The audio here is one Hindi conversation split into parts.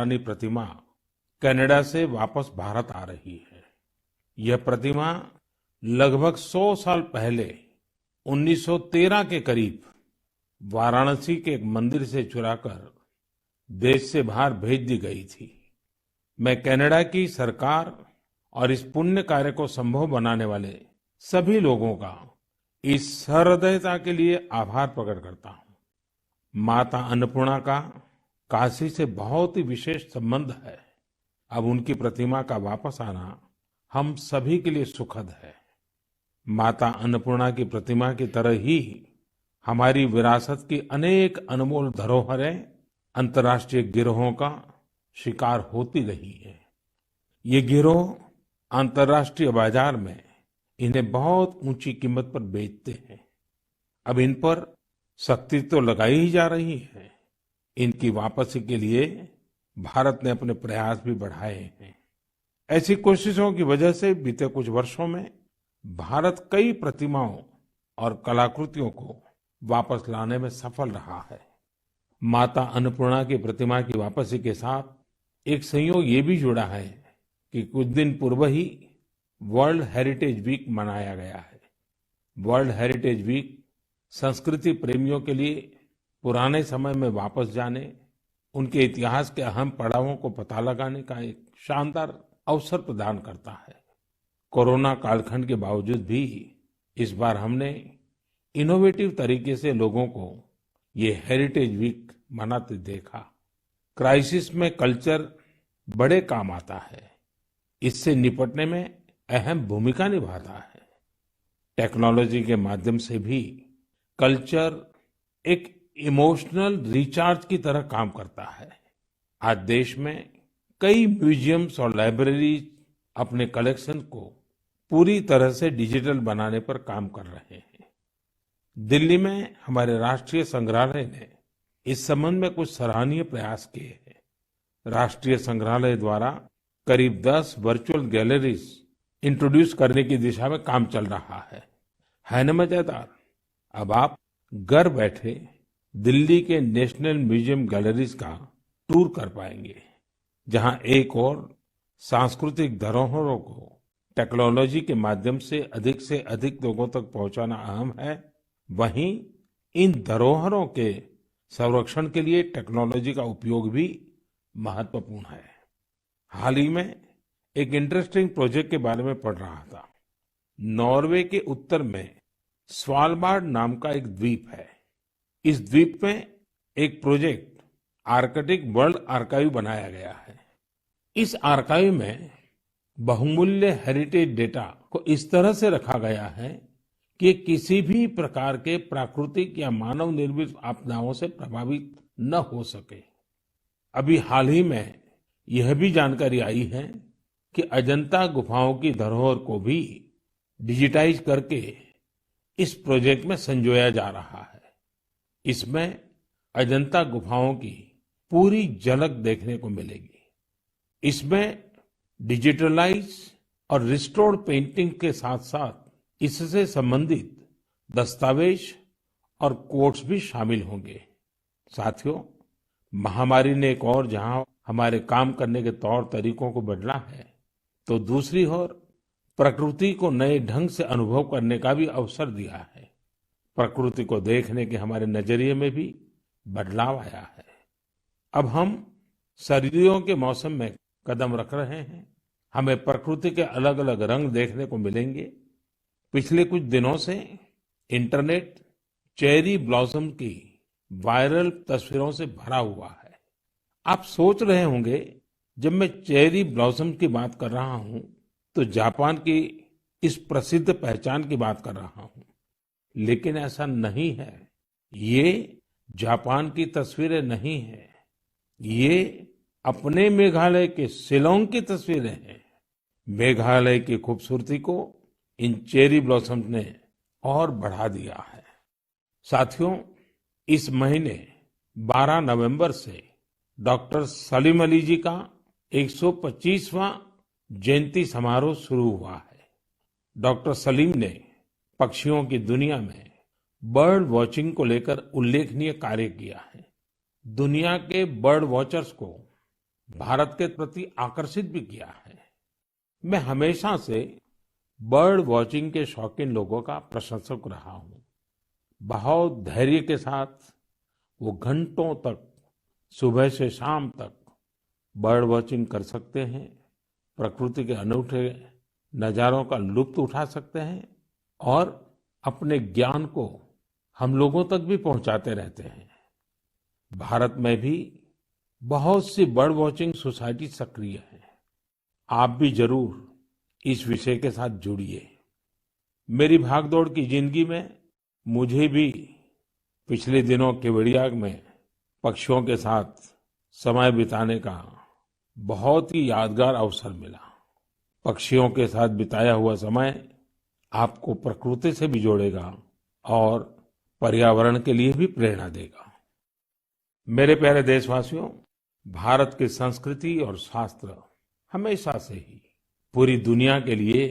पुरानी प्रतिमा कनाडा से वापस भारत आ रही है। यह प्रतिमा लगभग 100 साल पहले 1913 के करीब वाराणसी के एक मंदिर से चुराकर देश से बाहर भेज दी गई थी। मैं कनाडा की सरकार और इस पुण्य कार्य को संभव बनाने वाले सभी लोगों का इस सहृदयता के लिए आभार प्रकट करता हूँ। माता अन्नपूर्णा का काशी से बहुत ही विशेष संबंध है। अब उनकी प्रतिमा का वापस आना हम सभी के लिए सुखद है। माता अन्नपूर्णा की प्रतिमा की तरह ही हमारी विरासत की अनेक अनमोल धरोहरें अंतर्राष्ट्रीय गिरोहों का शिकार होती रही है। ये गिरोह अंतर्राष्ट्रीय बाजार में इन्हें बहुत ऊंची कीमत पर बेचते हैं। अब इन पर सख्ती तो लगाई ही जा रही है। इनकी वापसी के लिए भारत ने अपने प्रयास भी बढ़ाए हैं। ऐसी कोशिशों की वजह से बीते कुछ वर्षों में भारत कई प्रतिमाओं और कलाकृतियों को वापस लाने में सफल रहा है। माता अन्नपूर्णा की प्रतिमा की वापसी के साथ एक संयोग ये भी जुड़ा है कि कुछ दिन पूर्व ही वर्ल्ड हेरिटेज वीक मनाया गया है। वर्ल्ड हेरिटेज वीक संस्कृति प्रेमियों के लिए पुराने समय में वापस जाने, उनके इतिहास के अहम पड़ावों को पता लगाने का एक शानदार अवसर प्रदान करता है। कोरोना कालखंड के बावजूद भी इस बार हमने इनोवेटिव तरीके से लोगों को ये हेरिटेज वीक मनाते देखा। क्राइसिस में कल्चर बड़े काम आता है। इससे निपटने में अहम भूमिका निभाता है। टेक्नोलॉजी के माध्यम से भी कल्चर एक इमोशनल रिचार्ज की तरह काम करता है। आज देश में कई म्यूजियम्स और लाइब्रेरीज अपने कलेक्शन को पूरी तरह से डिजिटल बनाने पर काम कर रहे हैं। दिल्ली में हमारे राष्ट्रीय संग्रहालय ने इस संबंध में कुछ सराहनीय प्रयास किए हैं। राष्ट्रीय संग्रहालय द्वारा करीब 10 वर्चुअल गैलरीज इंट्रोड्यूस करने की दिशा में काम चल रहा है न मजेदार? अब आप घर बैठे दिल्ली के नेशनल म्यूजियम गैलरीज का टूर कर पाएंगे, जहां एक और सांस्कृतिक धरोहरों को टेक्नोलॉजी के माध्यम से अधिक लोगों तक पहुंचाना अहम है। वहीं इन धरोहरों के संरक्षण के लिए टेक्नोलॉजी का उपयोग भी महत्वपूर्ण है। हाल ही में एक इंटरेस्टिंग प्रोजेक्ट के बारे में पढ़ रहा था। नॉर्वे के उत्तर में स्वालबार्ड नाम का एक द्वीप है। इस द्वीप में एक प्रोजेक्ट आर्कटिक वर्ल्ड आर्काइव बनाया गया है। इस आर्काइव में बहुमूल्य हेरिटेज डेटा को इस तरह से रखा गया है कि किसी भी प्रकार के प्राकृतिक या मानव निर्मित आपदाओं से प्रभावित न हो सके। अभी हाल ही में यह भी जानकारी आई है कि अजंता गुफाओं की धरोहर को भी डिजिटाइज करके इस प्रोजेक्ट में संजोया जा रहा है। इसमें अजंता गुफाओं की पूरी झलक देखने को मिलेगी। इसमें डिजिटलाइज और रिस्टोर्ड पेंटिंग के साथ साथ इससे संबंधित दस्तावेज और कोट्स भी शामिल होंगे। साथियों, महामारी ने एक और जहां हमारे काम करने के तौर तरीकों को बदला है, तो दूसरी ओर प्रकृति को नए ढंग से अनुभव करने का भी अवसर दिया है। प्रकृति को देखने के हमारे नजरिए में भी बदलाव आया है। अब हम सर्दियों के मौसम में कदम रख रहे हैं। हमें प्रकृति के अलग अलग रंग देखने को मिलेंगे। पिछले कुछ दिनों से इंटरनेट चेरी ब्लॉसम की वायरल तस्वीरों से भरा हुआ है। आप सोच रहे होंगे, जब मैं चेरी ब्लॉसम की बात कर रहा हूं तो जापान की इस प्रसिद्ध पहचान की बात कर रहा हूं, लेकिन ऐसा नहीं है। ये जापान की तस्वीरें नहीं है, ये अपने मेघालय के शिलांग की तस्वीरें हैं। मेघालय की खूबसूरती को इन चेरी ब्लॉसम्स ने और बढ़ा दिया है। साथियों, इस महीने 12 नवंबर से डॉक्टर सलीम अली जी का 125वां जयंती समारोह शुरू हुआ है। डॉक्टर सलीम ने पक्षियों की दुनिया में बर्ड वॉचिंग को लेकर उल्लेखनीय कार्य किया है। दुनिया के बर्ड वॉचर्स को भारत के प्रति आकर्षित भी किया है। मैं हमेशा से बर्ड वॉचिंग के शौकीन लोगों का प्रशंसक रहा हूँ। बहुत धैर्य के साथ वो घंटों तक, सुबह से शाम तक बर्ड वॉचिंग कर सकते हैं, प्रकृति के अनूठे नजारों का लुत्फ उठा सकते हैं और अपने ज्ञान को हम लोगों तक भी पहुंचाते रहते हैं। भारत में भी बहुत सी बर्ड वॉचिंग सोसाइटी सक्रिय है। आप भी जरूर इस विषय के साथ जुड़िए। मेरी भागदौड़ की जिंदगी में मुझे भी पिछले दिनों केवड़िया में पक्षियों के साथ समय बिताने का बहुत ही यादगार अवसर मिला। पक्षियों के साथ बिताया हुआ समय आपको प्रकृति से भी जोड़ेगा और पर्यावरण के लिए भी प्रेरणा देगा। मेरे प्यारे देशवासियों, भारत की संस्कृति और शास्त्र हमेशा से ही पूरी दुनिया के लिए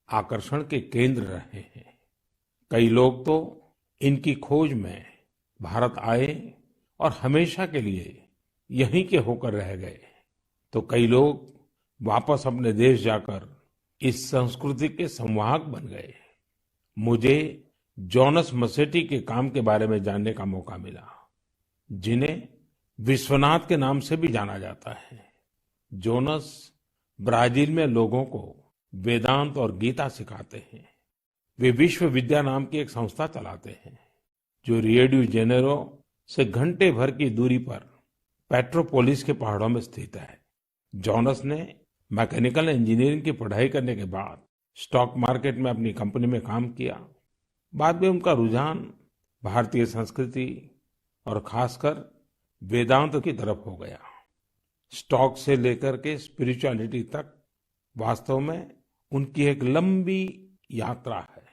आकर्षण के केंद्र रहे हैं। कई लोग तो इनकी खोज में भारत आए और हमेशा के लिए यहीं के होकर रह गए, तो कई लोग वापस अपने देश जाकर इस संस्कृति के संवाहक बन गए। मुझे जोनास मसेट्टी के काम के बारे में जानने का मौका मिला, जिन्हें विश्वनाथ के नाम से भी जाना जाता है। जोनास ब्राजील में लोगों को वेदांत और गीता सिखाते हैं। वे विश्व विद्या नाम की एक संस्था चलाते हैं, जो रियो डी जेनेरो से घंटे भर की दूरी पर पेट्रोपोलिस के पहाड़ों में स्थित है। जोनास ने मैकेनिकल इंजीनियरिंग की पढ़ाई करने के बाद स्टॉक मार्केट में अपनी कंपनी में काम किया। बाद में उनका रुझान भारतीय संस्कृति और खासकर वेदांत की तरफ हो गया। स्टॉक से लेकर के स्पिरिचुअलिटी तक वास्तव में उनकी एक लंबी यात्रा है।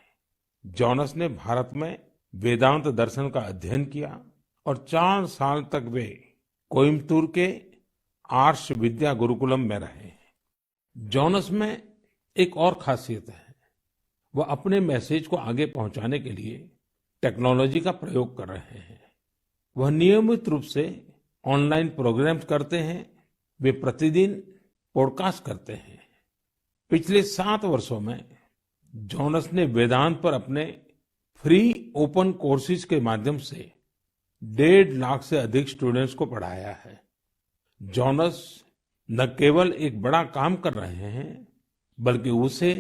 जोनास ने भारत में वेदांत दर्शन का अध्ययन किया और 4 साल तक वे कोयम्बतूर के आर्ष विद्या गुरुकुलम में रहे। जोनास में एक और खासियत है, वो अपने मैसेज को आगे पहुंचाने के लिए टेक्नोलॉजी का प्रयोग कर रहे हैं। वह नियमित रूप से ऑनलाइन प्रोग्राम्स करते हैं। वे प्रतिदिन पॉडकास्ट करते हैं। पिछले 7 वर्षों में जोनास ने वेदांत पर अपने फ्री ओपन कोर्सेज के माध्यम से 1.5 लाख से अधिक स्टूडेंट्स को पढ़ाया है। जोनास न केवल एक बड़ा काम कर रहे हैं, बल्कि उसे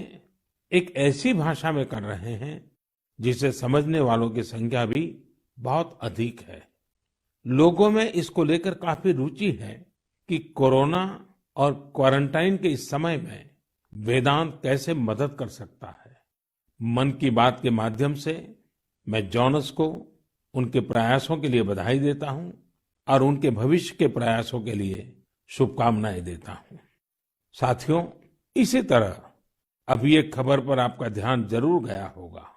एक ऐसी भाषा में कर रहे हैं जिसे समझने वालों की संख्या भी बहुत अधिक है। लोगों में इसको लेकर काफी रुचि है कि कोरोना और क्वारंटाइन के इस समय में वेदांत कैसे मदद कर सकता है। मन की बात के माध्यम से मैं जोनास को उनके प्रयासों के लिए बधाई देता हूं और उनके भविष्य के प्रयासों के लिए शुभकामनाएं देता हूं। साथियों, इसी तरह अभी एक खबर पर आपका ध्यान जरूर गया होगा।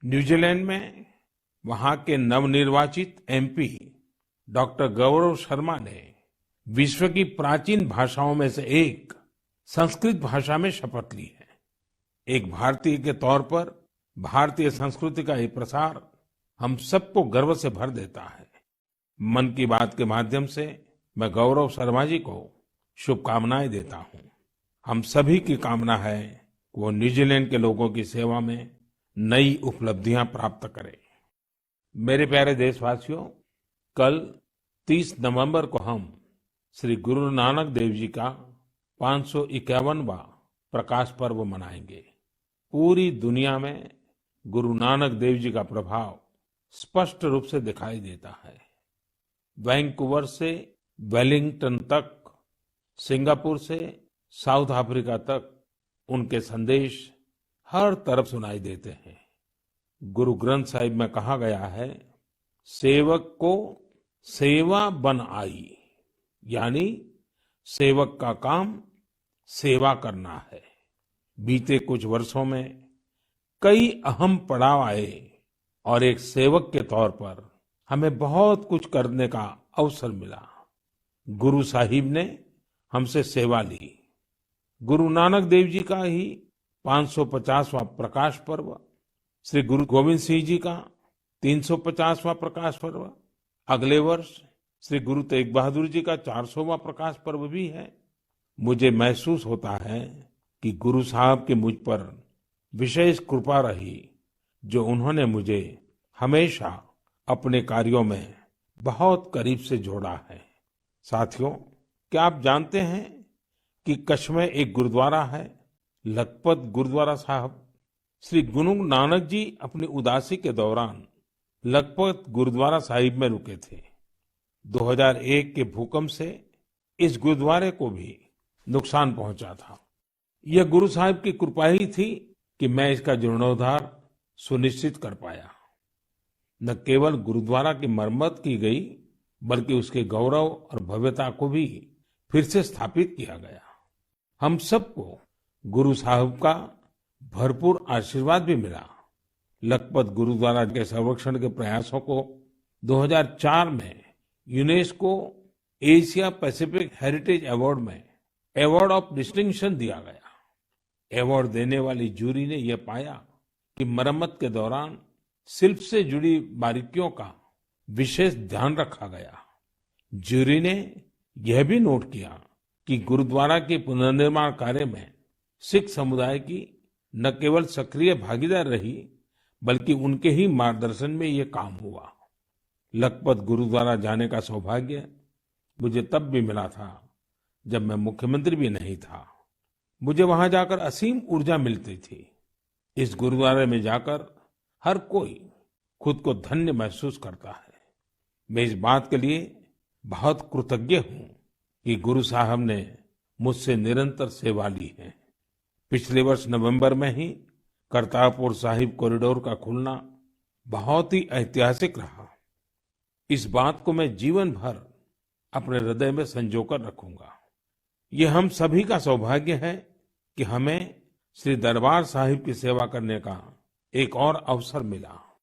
न्यूजीलैंड में वहां के नवनिर्वाचित एमपी डॉक्टर गौरव शर्मा ने विश्व की प्राचीन भाषाओं में से एक संस्कृत भाषा में शपथ ली है। एक भारतीय के तौर पर भारतीय संस्कृति का ये प्रसार हम सबको गर्व से भर देता है। मन की बात के माध्यम से मैं गौरव शर्मा जी को शुभकामनाएं देता हूं। हम सभी की कामना है कि वो न्यूजीलैंड के लोगों की सेवा में नई उपलब्धियां प्राप्त करें। मेरे प्यारे देशवासियों, कल 30 नवंबर को हम श्री गुरु नानक देव जी का 551वां प्रकाश पर्व मनाएंगे। पूरी दुनिया में गुरु नानक देव जी का प्रभाव स्पष्ट रूप से दिखाई देता है। वैंकूवर से वेलिंगटन तक, सिंगापुर से साउथ अफ्रीका तक उनके संदेश हर तरफ सुनाई देते हैं। गुरु ग्रंथ साहिब में कहा गया है, सेवक को सेवा बन आई, यानी सेवक का काम सेवा करना है। बीते कुछ वर्षों में कई अहम पड़ाव आए और एक सेवक के तौर पर हमें बहुत कुछ करने का अवसर मिला। गुरु साहिब ने हमसे सेवा ली। गुरु नानक देव जी का ही 550वां प्रकाश पर्व, श्री गुरु गोविंद सिंह जी का 350वां प्रकाश पर्व अगले वर्ष श्री गुरु तेग बहादुर जी का 400वां प्रकाश पर्व भी है। मुझे महसूस होता है कि गुरु साहब की मुझ पर विशेष कृपा रही, जो उन्होंने मुझे हमेशा अपने कार्यों में बहुत करीब से जोड़ा है। साथियों, क्या आप जानते हैं कि कच्छ में एक गुरुद्वारा है, लखपत गुरुद्वारा साहब। श्री गुरु नानक जी अपनी उदासी के दौरान लखपत गुरुद्वारा साहिब में रुके थे। 2001 के भूकंप से इस गुरुद्वारे को भी नुकसान पहुंचा था। यह गुरु साहिब की कृपा ही थी कि मैं इसका जीर्णोद्धार सुनिश्चित कर पाया। न केवल गुरुद्वारा की मरम्मत की गई, बल्कि उसके गौरव और भव्यता को भी फिर से स्थापित किया गया। हम सबको गुरु साहिब का भरपूर आशीर्वाद भी मिला। लखपत गुरुद्वारा के संरक्षण के प्रयासों को 2004 में UNESCO Asia Pacific heritage award में अवार्ड ऑफ डिस्टिंक्शन दिया गया। अवार्ड देने वाली जूरी ने यह पाया कि मरम्मत के दौरान शिल्प से जुड़ी बारीकियों का विशेष ध्यान रखा गया। जूरी ने यह भी नोट किया कि गुरुद्वारा के पुनर्निर्माण कार्य में सिख समुदाय की न केवल सक्रिय भागीदार रही, बल्कि उनके ही मार्गदर्शन में ये काम हुआ। लखपत गुरुद्वारा जाने का सौभाग्य मुझे तब भी मिला था जब मैं मुख्यमंत्री भी नहीं था। मुझे वहां जाकर असीम ऊर्जा मिलती थी। इस गुरुद्वारे में जाकर हर कोई खुद को धन्य महसूस करता है। मैं इस बात के लिए बहुत कृतज्ञ हूं कि गुरु साहब ने मुझसे निरंतर सेवा ली है। पिछले वर्ष नवंबर में ही करतारपुर साहिब कॉरिडोर का खुलना बहुत ही ऐतिहासिक रहा। इस बात को मैं जीवन भर अपने हृदय में संजोकर रखूंगा। ये हम सभी का सौभाग्य है कि हमें श्री दरबार साहिब की सेवा करने का एक और अवसर मिला।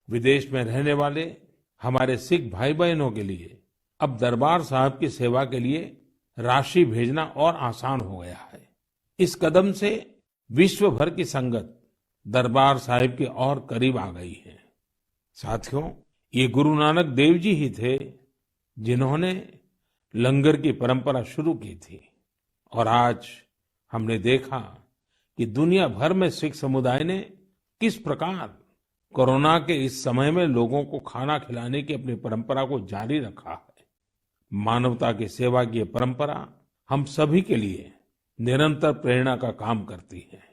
विदेश में रहने वाले हमारे सिख भाई बहनों के लिए अब दरबार साहिब की सेवा के लिए राशि भेजना और आसान हो गया है। इस कदम से विश्व भर की संगत दरबार साहिब के और करीब आ गई है। साथियों, ये गुरु नानक देव जी ही थे जिन्होंने लंगर की परंपरा शुरू की थी, और आज हमने देखा कि दुनिया भर में सिख समुदाय ने किस प्रकार कोरोना के इस समय में लोगों को खाना खिलाने की अपनी परंपरा को जारी रखा है। मानवता की सेवा की ये परंपरा हम सभी के लिए निरंतर प्रेरणा का काम करती है।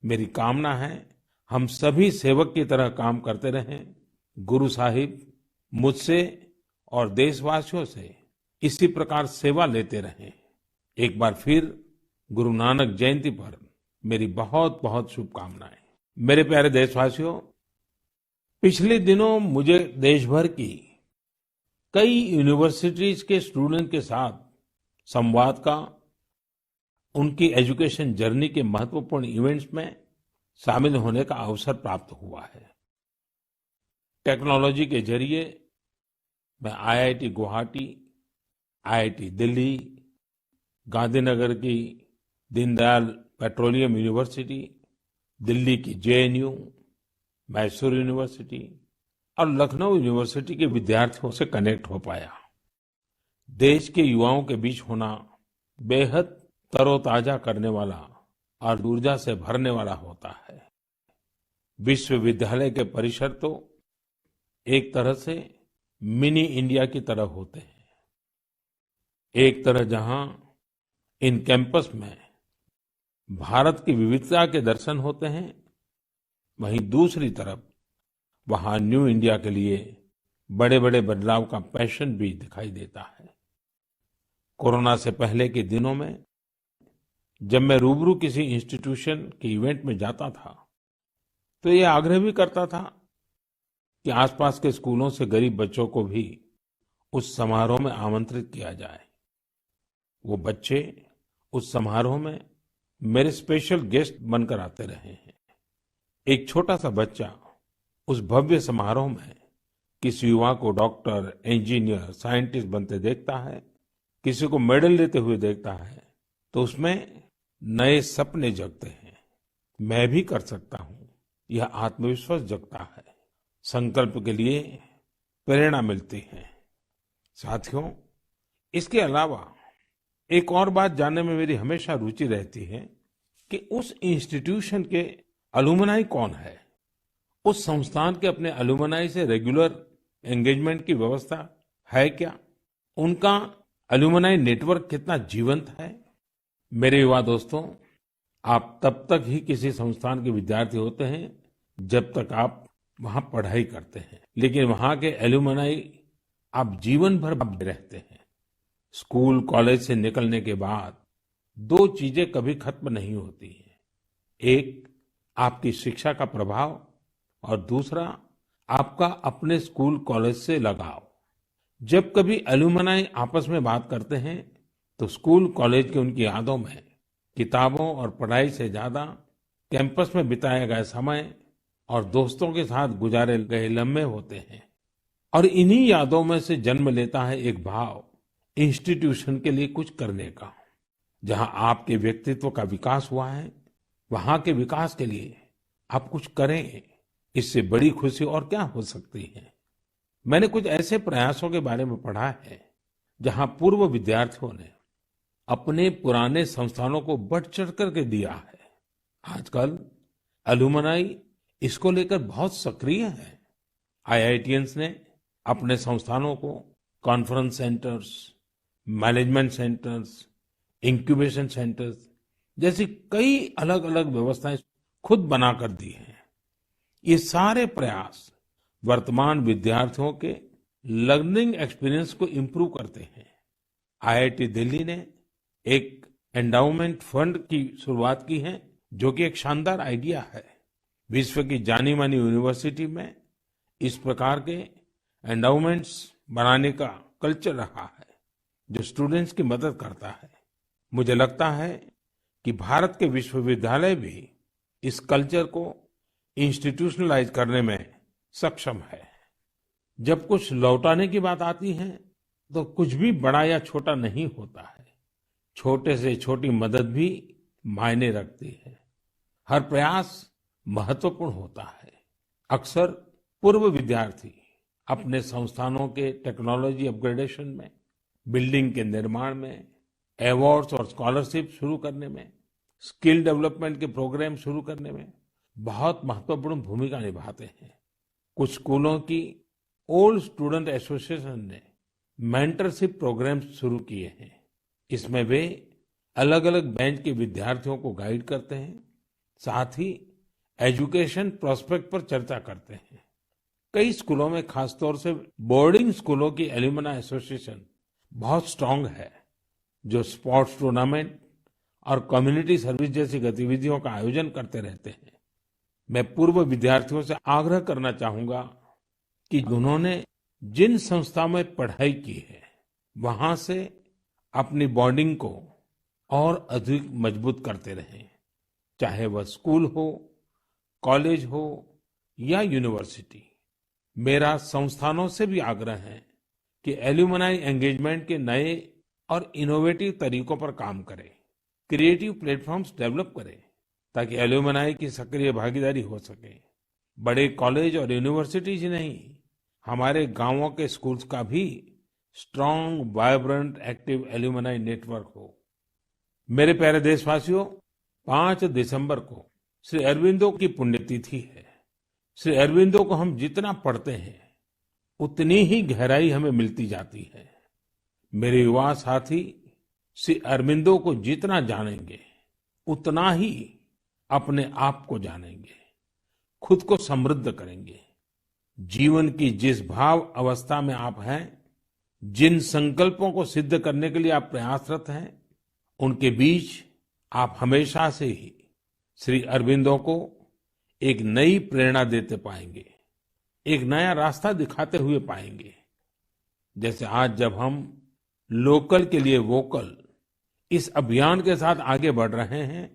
मेरी कामना है हम सभी सेवक की तरह काम करते रहें। गुरु साहिब मुझसे और देशवासियों से इसी प्रकार सेवा लेते रहें। एक बार फिर गुरु नानक जयंती पर मेरी बहुत बहुत शुभकामनाएं। मेरे प्यारे देशवासियों, पिछले दिनों मुझे देश भर की कई यूनिवर्सिटीज के स्टूडेंट के साथ संवाद का, उनकी एजुकेशन जर्नी के महत्वपूर्ण इवेंट्स में शामिल होने का अवसर प्राप्त हुआ है। टेक्नोलॉजी के जरिए मैं आईआईटी गुवाहाटी, आईआईटी दिल्ली, गांधीनगर की दीनदयाल पेट्रोलियम यूनिवर्सिटी, दिल्ली की जेएनयू, मैसूर यूनिवर्सिटी और लखनऊ यूनिवर्सिटी के विद्यार्थियों से कनेक्ट हो पाया। देश के युवाओं के बीच होना बेहद तरोताजा करने वाला और ऊर्जा से भरने वाला होता है। विश्वविद्यालय के परिसर तो एक तरह से मिनी इंडिया की तरह होते हैं। एक तरह जहां इन कैंपस में भारत की विविधता के दर्शन होते हैं, वहीं दूसरी तरफ वहां न्यू इंडिया के लिए बड़े बड़े बदलाव का पैशन भी दिखाई देता है। कोरोना से पहले के दिनों में जब मैं रूबरू किसी इंस्टीट्यूशन के इवेंट में जाता था, तो ये आग्रह भी करता था कि आसपास के स्कूलों से गरीब बच्चों को भी उस समारोह में आमंत्रित किया जाए। वो बच्चे उस समारोह में मेरे स्पेशल गेस्ट बनकर आते रहे हैं। एक छोटा सा बच्चा उस भव्य समारोह में किसी युवा को डॉक्टर, इंजीनियर, साइंटिस्ट बनते देखता है, किसी को मेडल लेते हुए देखता है, तो उसमें नए सपने जगते हैं। मैं भी कर सकता हूं, यह आत्मविश्वास जगता है। संकल्प के लिए प्रेरणा मिलती है। साथियों, इसके अलावा एक और बात जानने में मेरी हमेशा रुचि रहती है कि उस इंस्टीट्यूशन के अलुमनाई कौन है। उस संस्थान के अपने अलुमनाई से रेगुलर एंगेजमेंट की व्यवस्था है क्या? उनका अलुमनाई नेटवर्क कितना जीवंत है? मेरे युवा दोस्तों, आप तब तक ही किसी संस्थान के विद्यार्थी होते हैं जब तक आप वहां पढ़ाई करते हैं, लेकिन वहां के एलुमनाई आप जीवन भर रहते हैं। स्कूल कॉलेज से निकलने के बाद दो चीजें कभी खत्म नहीं होती हैं। एक, आपकी शिक्षा का प्रभाव, और दूसरा, आपका अपने स्कूल कॉलेज से लगाव। जब कभी एलुमनाई आपस में बात करते हैं तो स्कूल कॉलेज की उनकी यादों में किताबों और पढ़ाई से ज्यादा कैंपस में बिताया गया समय और दोस्तों के साथ गुजारे गए लम्हे होते हैं। और इन्हीं यादों में से जन्म लेता है एक भाव इंस्टीट्यूशन के लिए कुछ करने का। जहां आपके व्यक्तित्व का विकास हुआ है, वहां के विकास के लिए आप कुछ करें। इससे बड़ी खुशी और क्या हो सकती है। मैंने कुछ ऐसे प्रयासों के बारे में पढ़ा है जहां पूर्व विद्यार्थियों ने अपने पुराने संस्थानों को बढ़ चढ़ करके दिया है। आजकल अलुमनाई इसको लेकर बहुत सक्रिय है। आईआईटियंस ने अपने संस्थानों को conference centres, management centres, incubation centres जैसी कई अलग अलग व्यवस्थाएं खुद बनाकर दी हैं। ये सारे प्रयास वर्तमान विद्यार्थियों के लर्निंग एक्सपीरियंस को इम्प्रूव करते हैं। आईआईटी दिल्ली ने एक एंडाउमेंट फंड की शुरुआत की है, जो कि एक शानदार आइडिया है। विश्व की जानी मानी यूनिवर्सिटी में इस प्रकार के एंडाउमेंट्स बनाने का कल्चर रहा है, जो स्टूडेंट्स की मदद करता है। मुझे लगता है कि भारत के विश्वविद्यालय भी इस कल्चर को इंस्टीट्यूशनलाइज करने में सक्षम है। जब कुछ लौटाने की बात आती है तो कुछ भी बड़ा या छोटा नहीं होता है। छोटे से छोटी मदद भी मायने रखती है। हर प्रयास महत्वपूर्ण होता है। अक्सर पूर्व विद्यार्थी अपने संस्थानों के टेक्नोलॉजी अपग्रेडेशन में, बिल्डिंग के निर्माण में, अवार्ड्स और स्कॉलरशिप शुरू करने में, स्किल डेवलपमेंट के प्रोग्राम शुरू करने में बहुत महत्वपूर्ण भूमिका निभाते हैं। कुछ स्कूलों की ओल्ड स्टूडेंट एसोसिएशन ने मेंटरशिप प्रोग्राम शुरू किए हैं। इसमें वे अलग अलग बैच के विद्यार्थियों को गाइड करते हैं, साथ ही एजुकेशन प्रोस्पेक्ट पर चर्चा करते हैं। कई स्कूलों में, खासतौर से बोर्डिंग स्कूलों की एल्यूमनाई एसोसिएशन बहुत स्ट्रांग है, जो स्पोर्ट्स टूर्नामेंट और कम्युनिटी सर्विस जैसी गतिविधियों का आयोजन करते रहते हैं। मैं पूर्व विद्यार्थियों से आग्रह करना चाहूंगा कि उन्होंने जिन संस्था में पढ़ाई की है, वहां से अपनी बॉन्डिंग को और अधिक मजबूत करते रहें। चाहे वह स्कूल हो, कॉलेज हो या यूनिवर्सिटी। मेरा संस्थानों से भी आग्रह है कि एल्यूमनाई एंगेजमेंट के नए और इनोवेटिव तरीकों पर काम करें, क्रिएटिव प्लेटफॉर्म्स डेवलप करें, ताकि एल्यूमनाई की सक्रिय भागीदारी हो सके। बड़े कॉलेज और यूनिवर्सिटीज ही नहीं, हमारे गांवों के स्कूल्स का भी strong, vibrant, active alumni network हो। मेरे प्यारे देशवासियों, 5 दिसंबर को श्री अरबिंदो की पुण्यतिथि है। श्री अरबिंदो को हम जितना पढ़ते हैं, उतनी ही गहराई हमें मिलती जाती है। मेरे युवा साथी श्री अरबिंदो को जितना जानेंगे, उतना ही अपने आप को जानेंगे, खुद को समृद्ध करेंगे। जीवन की जिस भाव अवस्था में आप हैं, जिन संकल्पों को सिद्ध करने के लिए आप प्रयासरत हैं, उनके बीच आप हमेशा से ही श्री अरबिंदो को एक नई प्रेरणा देते पाएंगे, एक नया रास्ता दिखाते हुए पाएंगे। जैसे आज जब हम लोकल के लिए वोकल इस अभियान के साथ आगे बढ़ रहे हैं,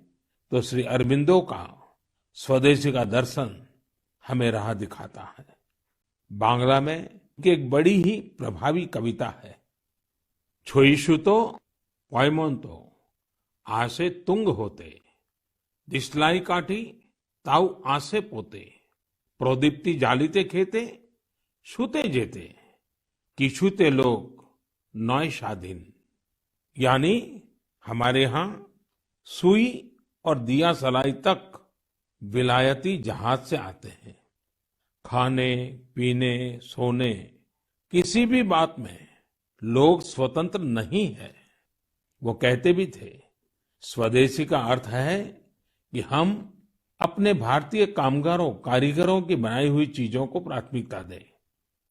तो श्री अरबिंदो का स्वदेशी का दर्शन हमें राह दिखाता है। बांग्ला में एक बड़ी ही प्रभावी कविता है, छोईशुतो पॉयमोंतो आसे तुंग होते, दिसलाई काठी ताऊ आसे पोते, प्रोदीप्ति जालिते खेते, छूते जेते, किछुते लोग नौशादीन, यानी हमारे यहाँ सुई और दिया सलाई तक विलायती जहाज से आते हैं। खाने, पीने, सोने, किसी भी बात में लोग स्वतंत्र नहीं है। वो कहते भी थे, स्वदेशी का अर्थ है कि हम अपने भारतीय कामगारों, कारीगरों की बनाई हुई चीजों को प्राथमिकता दें।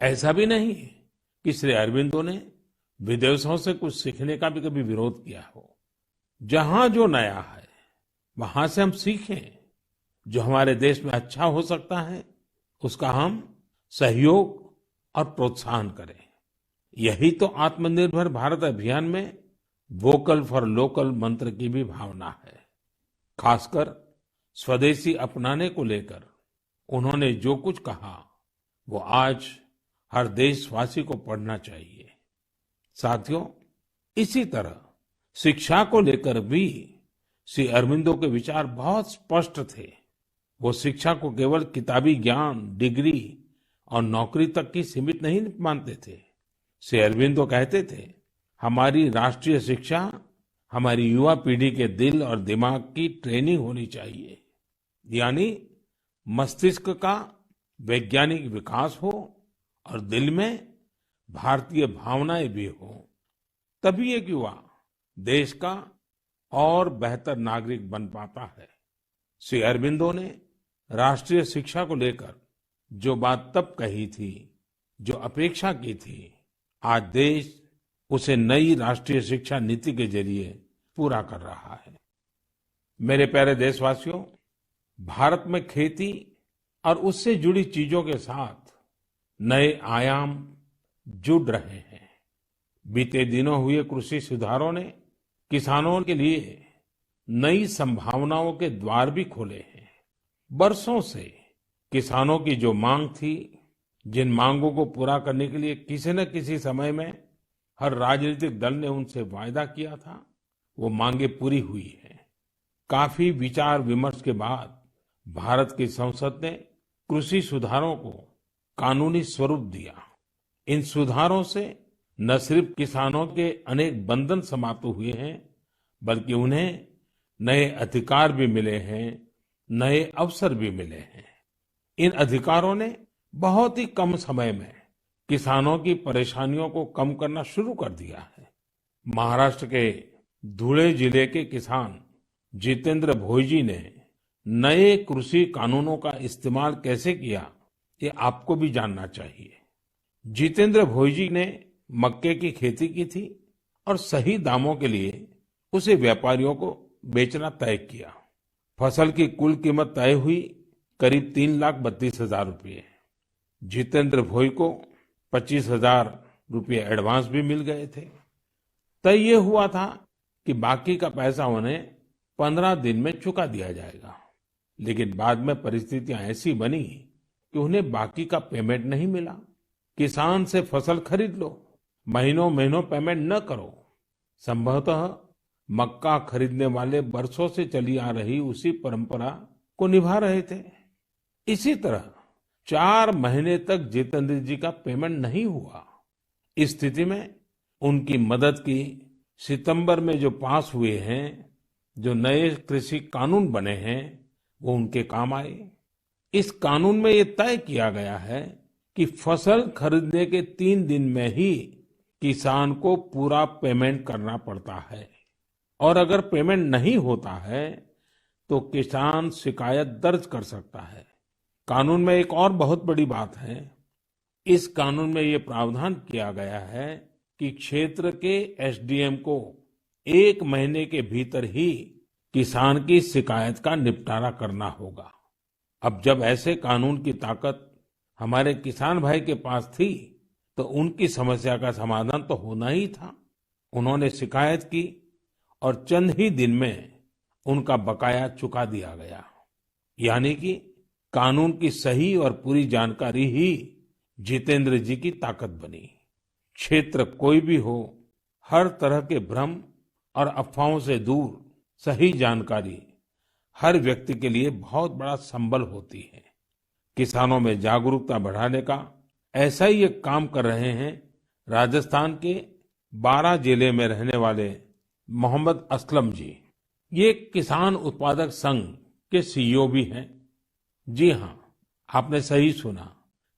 ऐसा भी नहीं कि श्री अरबिंदो ने विदेशों से कुछ सीखने का भी कभी विरोध किया हो। जहां जो नया है वहां से हम सीखें। जो हमारे देश में अच्छा हो सकता है उसका हम सहयोग और प्रोत्साहन करें। यही तो आत्मनिर्भर भारत अभियान में वोकल फॉर लोकल मंत्र की भी भावना है। खासकर स्वदेशी अपनाने को लेकर उन्होंने जो कुछ कहा वो आज हर देशवासी को पढ़ना चाहिए। साथियों, इसी तरह शिक्षा को लेकर भी श्री अरबिंदो के विचार बहुत स्पष्ट थे। वो शिक्षा को केवल किताबी ज्ञान, डिग्री और नौकरी तक की सीमित नहीं मानते थे। श्री अरबिंदो कहते थे, हमारी राष्ट्रीय शिक्षा हमारी युवा पीढ़ी के दिल और दिमाग की ट्रेनिंग होनी चाहिए। यानी मस्तिष्क का वैज्ञानिक विकास हो और दिल में भारतीय भावनाएं भी हो। तभी एक युवा देश का और बेहतर नागरिक बन पाता है। श्री अरबिंदो ने राष्ट्रीय शिक्षा को लेकर जो बात तब कही थी, जो अपेक्षा की थी, आज देश उसे नई राष्ट्रीय शिक्षा नीति के जरिए पूरा कर रहा है। मेरे प्यारे देशवासियों, भारत में खेती और उससे जुड़ी चीजों के साथ नए आयाम जुड़ रहे हैं। बीते दिनों हुए कृषि सुधारों ने किसानों के लिए नई संभावनाओं के द्वार भी खोले हैं। बरसों से किसानों की जो मांग थी, जिन मांगों को पूरा करने के लिए किसी न किसी समय में हर राजनीतिक दल ने उनसे वायदा किया था, वो मांगे पूरी हुई है। काफी विचार विमर्श के बाद भारत की संसद ने कृषि सुधारों को कानूनी स्वरूप दिया। इन सुधारों से न सिर्फ किसानों के अनेक बंधन समाप्त हुए हैं, बल्कि उन्हें नए अधिकार भी मिले हैं, नए अवसर भी मिले हैं। इन अधिकारों ने बहुत ही कम समय में किसानों की परेशानियों को कम करना शुरू कर दिया है। महाराष्ट्र के धुले जिले के किसान जितेंद्र भोईजी ने नए कृषि कानूनों का इस्तेमाल कैसे किया, ये आपको भी जानना चाहिए। जितेंद्र भोईजी ने मक्के की खेती की थी और सही दामों के लिए उसे व्यापारियों को बेचना तय किया। फसल की कुल कीमत तय हुई करीब 3,32,000 रुपये। जितेंद्र भोई को 25,000 रुपये एडवांस भी मिल गए थे। तय ये हुआ था कि बाकी का पैसा उन्हें 15 दिन में चुका दिया जाएगा। लेकिन बाद में परिस्थितियां ऐसी बनी कि उन्हें बाकी का पेमेंट नहीं मिला। किसान से फसल खरीद लो, महीनों महीनों पेमेंट न करो। संभवतः मक्का खरीदने वाले बरसों से चली आ रही उसी परंपरा को निभा रहे थे। इसी तरह 4 महीने तक जितेंद्र जी का पेमेंट नहीं हुआ। इस स्थिति में उनकी मदद की सितंबर में जो पास हुए हैं, जो नए कृषि कानून बने हैं, वो उनके काम आए। इस कानून में ये तय किया गया है कि फसल खरीदने के 3 दिन में ही किसान को पूरा पेमेंट करना पड़ता है और अगर पेमेंट नहीं होता है तो किसान शिकायत दर्ज कर सकता है। कानून में एक और बहुत बड़ी बात है। इस कानून में ये प्रावधान किया गया है कि क्षेत्र के एसडीएम को 1 महीने के भीतर ही किसान की शिकायत का निपटारा करना होगा। अब जब ऐसे कानून की ताकत हमारे किसान भाई के पास थी तो उनकी समस्या का समाधान तो होना ही था। उन्होंने शिकायत की और चंद ही दिन में उनका बकाया चुका दिया गया। यानी कि कानून की सही और पूरी जानकारी ही जितेंद्र जी की ताकत बनी। क्षेत्र कोई भी हो, हर तरह के भ्रम और अफवाहों से दूर सही जानकारी हर व्यक्ति के लिए बहुत बड़ा संबल होती है। किसानों में जागरूकता बढ़ाने का ऐसा ही एक काम कर रहे हैं राजस्थान के बारां जिले में रहने वाले मोहम्मद असलम जी, ये किसान उत्पादक संघ के सीईओ भी हैं। जी हाँ, आपने सही सुना,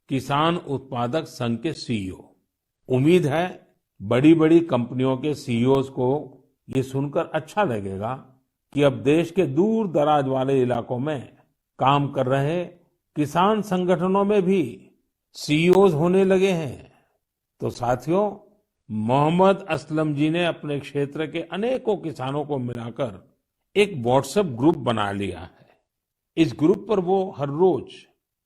किसान उत्पादक संघ के सीईओ। उम्मीद है बड़ी बड़ी कंपनियों के सीईओज को ये सुनकर अच्छा लगेगा कि अब देश के दूर दराज वाले इलाकों में काम कर रहे किसान संगठनों में भी सीईओज होने लगे हैं। तो साथियों, मोहम्मद असलम जी ने अपने क्षेत्र के अनेकों किसानों को मिलाकर एक व्हाट्सएप ग्रुप बना लिया है। इस ग्रुप पर वो हर रोज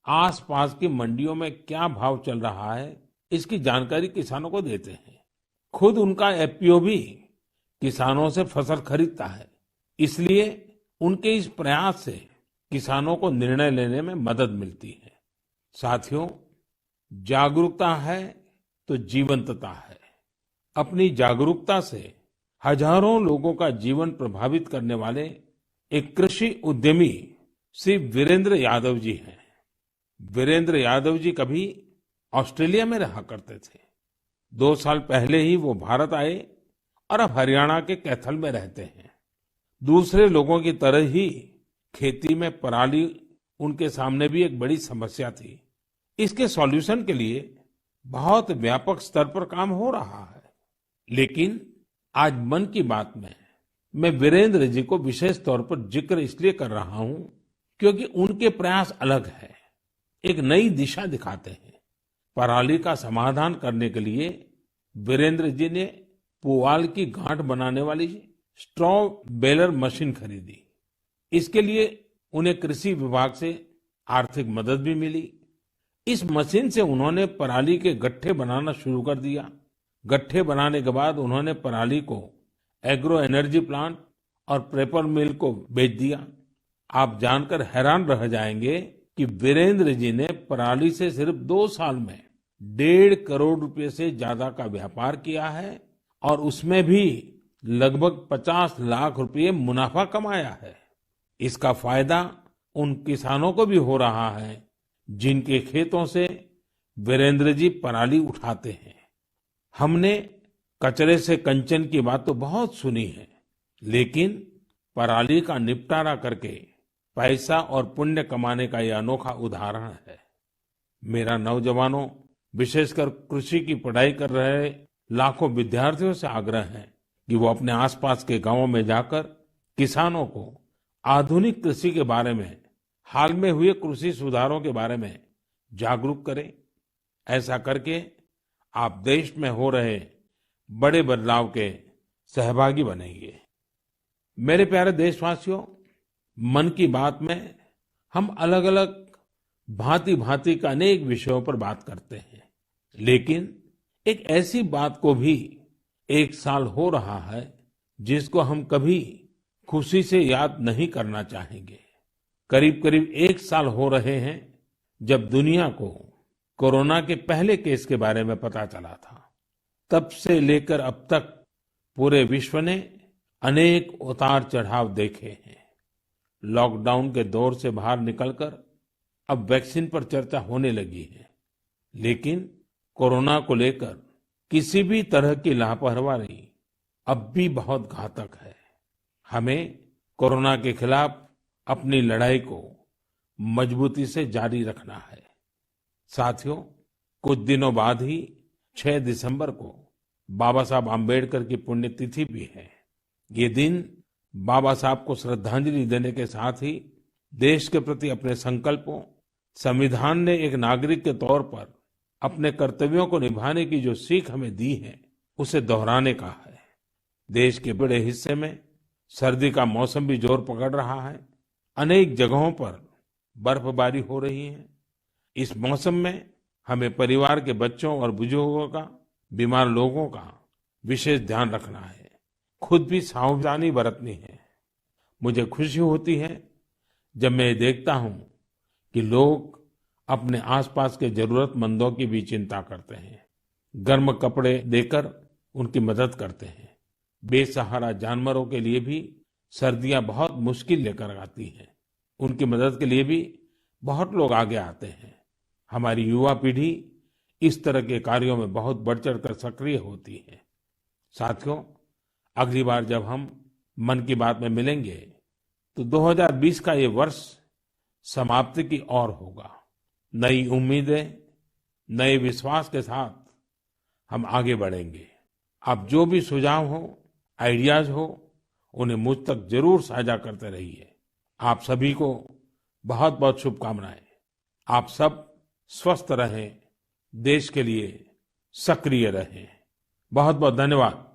आसपास की मंडियों में क्या भाव चल रहा है, इसकी जानकारी किसानों को देते हैं। खुद उनका एफपीओ भी किसानों से फसल खरीदता है, इसलिए उनके इस प्रयास से किसानों को निर्णय लेने में मदद मिलती है। साथियों, जागरूकता है तो जीवंतता है। अपनी जागरूकता से हजारों लोगों का जीवन प्रभावित करने वाले एक कृषि उद्यमी श्री वीरेंद्र यादव जी हैं। वीरेंद्र यादव जी कभी ऑस्ट्रेलिया में रहा करते थे। 2 साल पहले ही वो भारत आए और अब हरियाणा के कैथल में रहते हैं। दूसरे लोगों की तरह ही खेती में पराली उनके सामने भी एक बड़ी समस्या थी। इसके सॉल्यूशन के लिए बहुत व्यापक स्तर पर काम हो रहा है। लेकिन आज मन की बात में मैं वीरेंद्र जी को विशेष तौर पर जिक्र इसलिए कर रहा हूं क्योंकि उनके प्रयास अलग है, एक नई दिशा दिखाते हैं। पराली का समाधान करने के लिए वीरेंद्र जी ने पुआल की गांठ बनाने वाली स्ट्रॉ बेलर मशीन खरीदी। इसके लिए उन्हें कृषि विभाग से आर्थिक मदद भी मिली। इस मशीन से उन्होंने पराली के गट्ठे बनाना शुरू कर दिया। गट्ठे बनाने के बाद उन्होंने पराली को एग्रो एनर्जी प्लांट और पेपर मिल को बेच दिया। आप जानकर हैरान रह जाएंगे कि वीरेंद्र जी ने पराली से सिर्फ 2 साल में 1.5 करोड़ रुपए से ज्यादा का व्यापार किया है और उसमें भी लगभग 50 लाख रुपए मुनाफा कमाया है। इसका फायदा उन किसानों को भी हो रहा है जिनके खेतों से वीरेंद्र जी पराली उठाते हैं। हमने कचरे से कंचन की बात तो बहुत सुनी है, लेकिन पराली का निपटारा करके पैसा और पुण्य कमाने का यह अनोखा उदाहरण है। मेरा नौजवानों, विशेषकर कृषि की पढ़ाई कर रहे लाखों विद्यार्थियों से आग्रह है कि वो अपने आसपास के गांवों में जाकर किसानों को आधुनिक कृषि के बारे में, हाल में हुए कृषि सुधारों के बारे में जागरूक करें। ऐसा करके आप देश में हो रहे बड़े बदलाव के सहभागी बनेंगे। मेरे प्यारे देशवासियों, मन की बात में हम अलग अलग भांति-भांति के अनेक विषयों पर बात करते हैं, लेकिन एक ऐसी बात को भी 1 साल हो रहा है जिसको हम कभी खुशी से याद नहीं करना चाहेंगे। करीब करीब 1 साल हो रहे हैं जब दुनिया को कोरोना के पहले केस के बारे में पता चला था। तब से लेकर अब तक पूरे विश्व ने अनेक उतार चढ़ाव देखे हैं। लॉकडाउन के दौर से बाहर निकलकर अब वैक्सीन पर चर्चा होने लगी है, लेकिन कोरोना को लेकर किसी भी तरह की लापरवाही अब भी बहुत घातक है। हमें कोरोना के खिलाफ अपनी लड़ाई को मजबूती से जारी रखना है। साथियों, कुछ दिनों बाद ही 6 दिसंबर को बाबा साहब आम्बेडकर की पुण्यतिथि भी है। ये दिन बाबा साहब को श्रद्धांजलि देने के साथ ही देश के प्रति अपने संकल्पों, संविधान ने एक नागरिक के तौर पर अपने कर्तव्यों को निभाने की जो सीख हमें दी है, उसे दोहराने का है। देश के बड़े हिस्से में सर्दी का मौसम भी जोर पकड़ रहा है। अनेक जगहों पर बर्फबारी हो रही है। इस मौसम में हमें परिवार के बच्चों और बुजुर्गों का, बीमार लोगों का विशेष ध्यान रखना है। खुद भी सावधानी बरतनी है। मुझे खुशी होती है जब मैं ये देखता हूं कि लोग अपने आसपास के जरूरतमंदों की भी चिंता करते हैं, गर्म कपड़े देकर उनकी मदद करते हैं। बेसहारा जानवरों के लिए भी सर्दियां बहुत मुश्किल लेकर आती हैं। उनकी मदद के लिए भी बहुत लोग आगे आते हैं। हमारी युवा पीढ़ी इस तरह के कार्यों में बहुत बढ़ चढ़कर सक्रिय होती है। साथियों, अगली बार जब हम मन की बात में मिलेंगे तो 2020 का ये वर्ष समाप्ति की ओर होगा। नई उम्मीदें, नए विश्वास के साथ हम आगे बढ़ेंगे। आप जो भी सुझाव हो, आइडियाज हो, उन्हें मुझ तक जरूर साझा करते रहिए। आप सभी को बहुत बहुत शुभकामनाएं। आप सब स्वस्थ रहें, देश के लिए सक्रिय रहें। बहुत बहुत धन्यवाद।